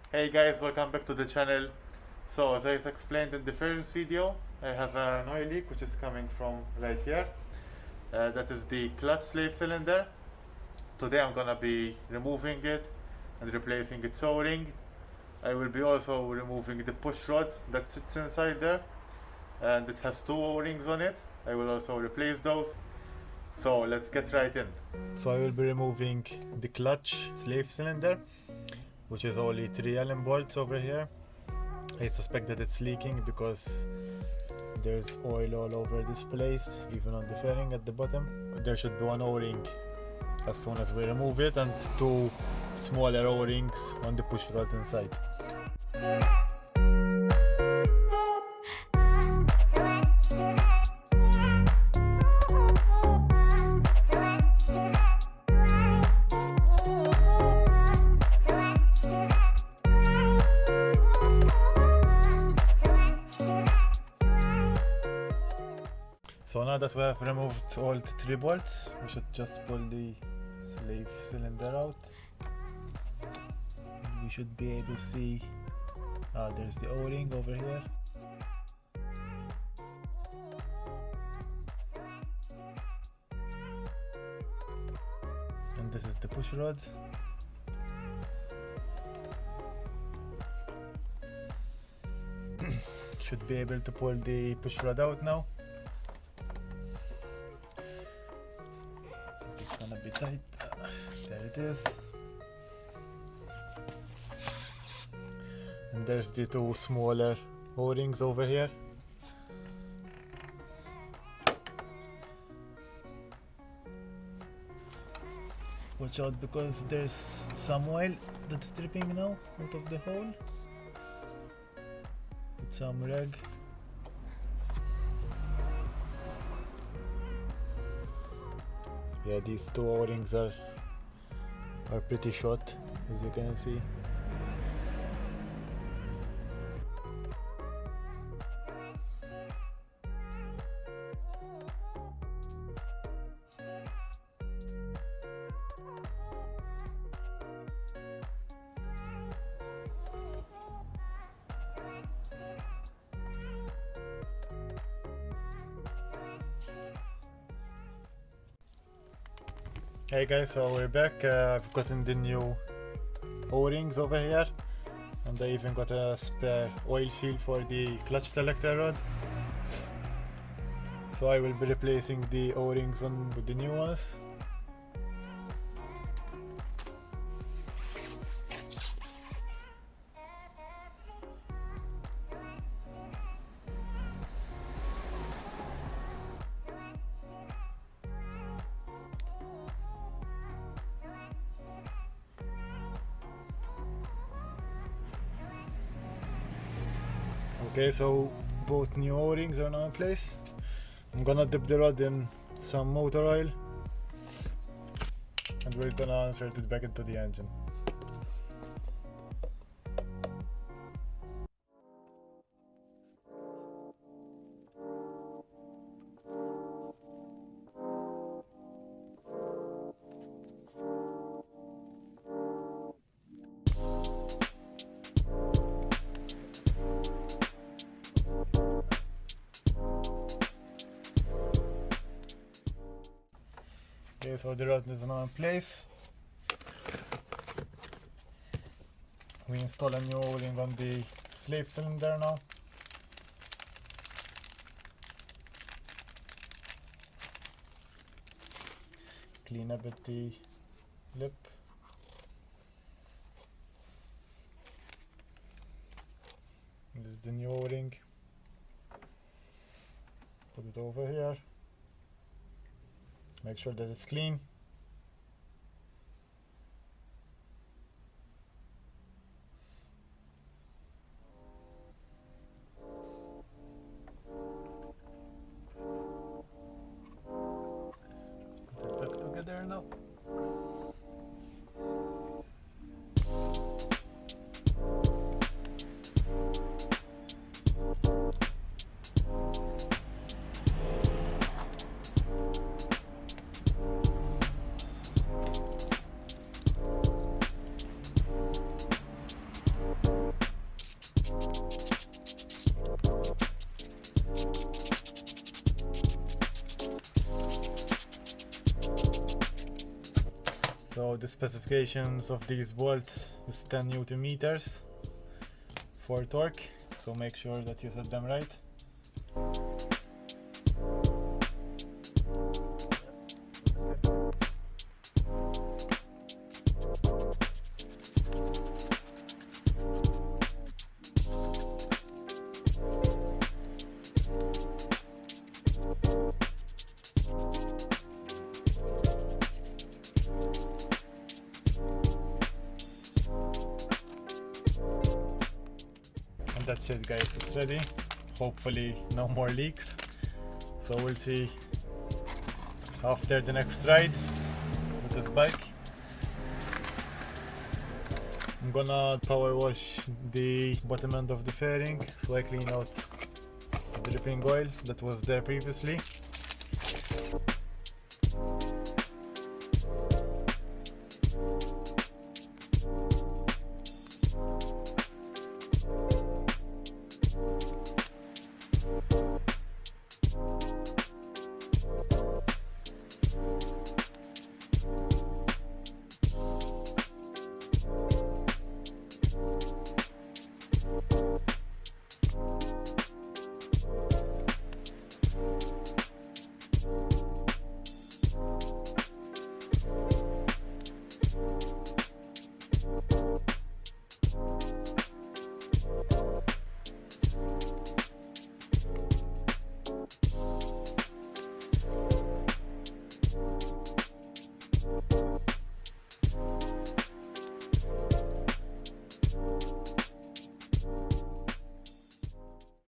Hey guys, welcome back to the channel. So as I explained in the first video, I have an oil leak which is coming from right here. That is the clutch slave cylinder. Today I'm gonna be removing it and replacing its O-ring. I will be also removing the push rod that sits inside there, and it has two O-rings on it. I will also replace those. So let's get right in. So I will be removing the clutch slave cylinder, which is only 3 Allen bolts over here. I suspect that it's leaking because there's oil all over this place, even on the fairing at the bottom. There should be one O-ring as soon as we remove it, and two smaller O-rings on the push rod inside. So now that we have removed all the 3 bolts, we should just pull the slave cylinder out. We should be able to see, there's the O-ring over here. And this is the push rod. Should be able to pull the push rod out now. It's gonna be tight. There it is. And there's the two smaller O-rings over here. Watch out because there's some oil that's dripping now out of the hole. With some rag. Yeah, these two O-rings are pretty short, as you can see. Hey guys, so we're back. I've gotten the new O-rings over here, and I even got a spare oil seal for the clutch selector rod. So I will be replacing the O-rings on with the new ones. Okay, so both new O-rings are now in place. I'm gonna dip the rod in some motor oil, and we're gonna insert it back into the engine. Okay, so the rod is now in place. We install a new O-ring on the slave cylinder now. Clean up at the lip. This is the new O-ring. Put it over here. Make sure that it's clean. Let's put it back together now. So the specifications of these bolts is 10 Newton meters for torque, so make sure that you set them right. That's it guys, it's ready. Hopefully no more leaks, so we'll see after the next ride with this bike. I'm gonna power wash the bottom end of the fairing so I clean out the dripping oil that was there previously.